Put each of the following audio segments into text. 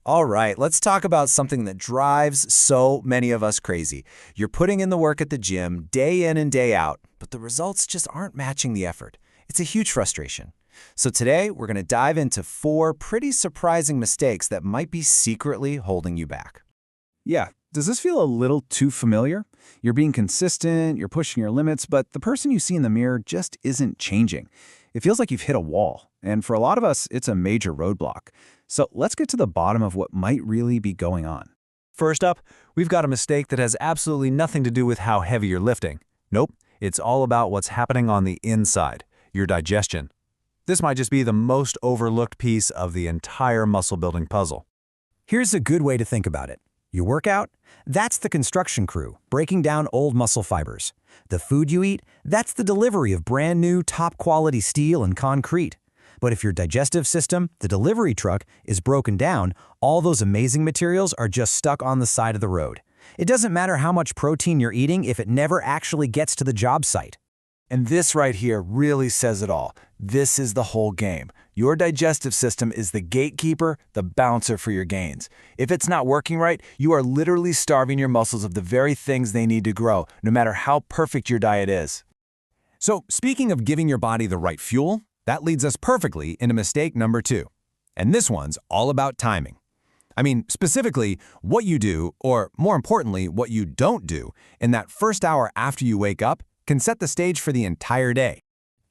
All right, let's talk about something that drives so many of us crazy. You're putting in the work at the gym day in and day out, but the results just aren't matching the effort. It's a huge frustration. So today, we're going to dive into 4 pretty surprising mistakes that might be secretly holding you back. Yeah, does this feel a little too familiar? You're being consistent, you're pushing your limits, but the person you see in the mirror just isn't changing. It feels like you've hit a wall, and for a lot of us, it's a major roadblock. So let's get to the bottom of what might really be going on. First up, we've got a mistake that has absolutely nothing to do with how heavy you're lifting. Nope, it's all about what's happening on the inside, your digestion. This might just be the most overlooked piece of the entire muscle building puzzle. Here's a good way to think about it. Your workout? That's the construction crew, breaking down old muscle fibers. The food you eat? That's the delivery of brand new, top-quality steel and concrete. But if your digestive system, the delivery truck, is broken down, all those amazing materials are just stuck on the side of the road. It doesn't matter how much protein you're eating if it never actually gets to the job site. And this right here really says it all. This is the whole game. Your digestive system is the gatekeeper, the bouncer for your gains. If it's not working right, you are literally starving your muscles of the very things they need to grow, no matter how perfect your diet is. So, speaking of giving your body the right fuel, that leads us perfectly into mistake number 2. And this one's all about timing. I mean, specifically, what you do, or more importantly, what you don't do, in that first hour after you wake up can set the stage for the entire day.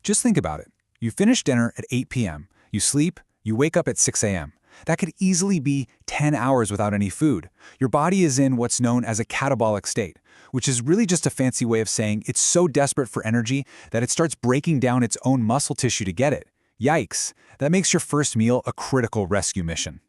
Just think about it. You finish dinner at 8 p.m., you sleep, you wake up at 6 a.m. That could easily be 10 hours without any food. Your body is in what's known as a catabolic state, which is really just a fancy way of saying it's so desperate for energy that it starts breaking down its own muscle tissue to get it. Yikes! That makes your first meal a critical rescue mission.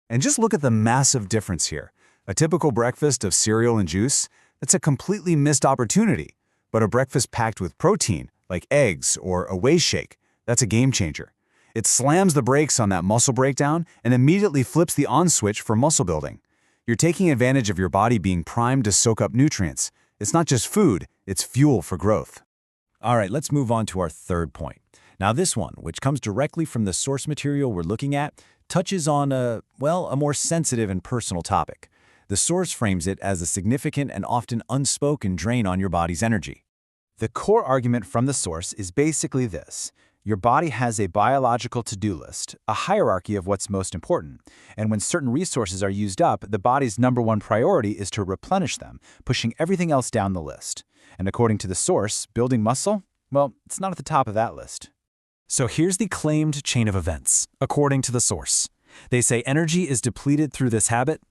And just look at the massive difference here. A typical breakfast of cereal and juice, that's a completely missed opportunity. But a breakfast packed with protein, like eggs or a whey shake, that's a game changer. It slams the brakes on that muscle breakdown and immediately flips the on switch for muscle building. You're taking advantage of your body being primed to soak up nutrients. It's not just food, it's fuel for growth. All right, let's move on to our third point. Now this one, which comes directly from the source material we're looking at, touches on a more sensitive and personal topic. The source frames it as a significant and often unspoken drain on your body's energy. The core argument from the source is basically this. Your body has a biological to-do list, a hierarchy of what's most important. And when certain resources are used up, the body's #1 priority is to replenish them, pushing everything else down the list. And according to the source, building muscle, well, it's not at the top of that list. So here's the claimed chain of events, according to the source. They say energy is depleted through this habit.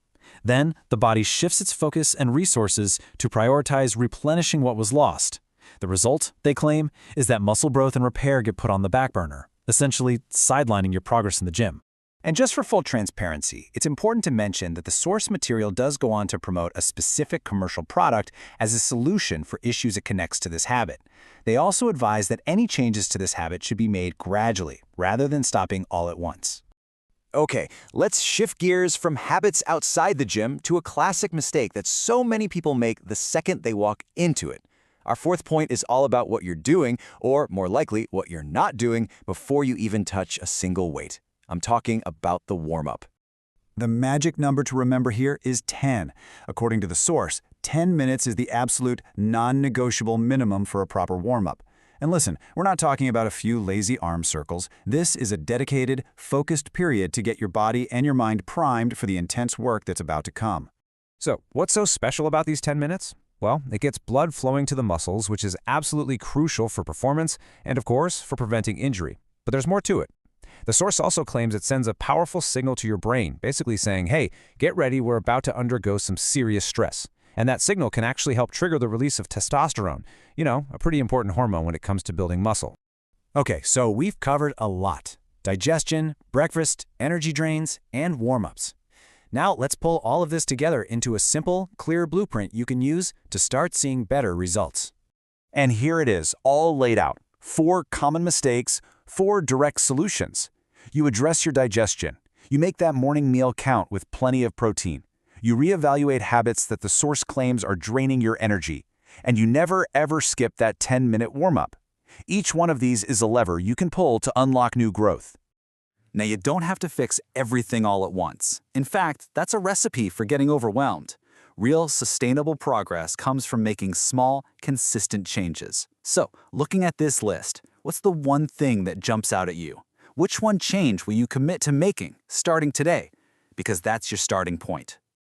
Then, the body shifts its focus and resources to prioritize replenishing what was lost. The result, they claim, is that muscle growth and repair get put on the back burner, essentially sidelining your progress in the gym. And just for full transparency, it's important to mention that the source material does go on to promote a specific commercial product as a solution for issues it connects to this habit. They also advise that any changes to this habit should be made gradually, rather than stopping all at once. Okay, let's shift gears from habits outside the gym to a classic mistake that so many people make the second they walk into it. Our fourth point is all about what you're doing, or more likely, what you're not doing, before you even touch a single weight. I'm talking about the warm-up. The magic number to remember here is 10. According to the source, 10 minutes is the absolute non-negotiable minimum for a proper warm-up. And listen, we're not talking about a few lazy arm circles. This is a dedicated, focused period to get your body and your mind primed for the intense work that's about to come. So, what's so special about these 10 minutes? Well, it gets blood flowing to the muscles, which is absolutely crucial for performance and, of course, for preventing injury. But there's more to it. The source also claims it sends a powerful signal to your brain, basically saying, hey, get ready, we're about to undergo some serious stress. And that signal can actually help trigger the release of testosterone, a pretty important hormone when it comes to building muscle. Okay, so we've covered a lot. Digestion, breakfast, energy drains, and warm-ups. Now let's pull all of this together into a simple, clear blueprint you can use to start seeing better results. And here it is, all laid out. 4 common mistakes, 4 direct solutions. You address your digestion. You make that morning meal count with plenty of protein. You reevaluate habits that the source claims are draining your energy. And you never, ever skip that 10-minute warm-up. Each one of these is a lever you can pull to unlock new growth. Now, you don't have to fix everything all at once. In fact, that's a recipe for getting overwhelmed. Real, sustainable progress comes from making small, consistent changes. So, looking at this list, what's the one thing that jumps out at you? Which one change will you commit to making, starting today? Because that's your starting point.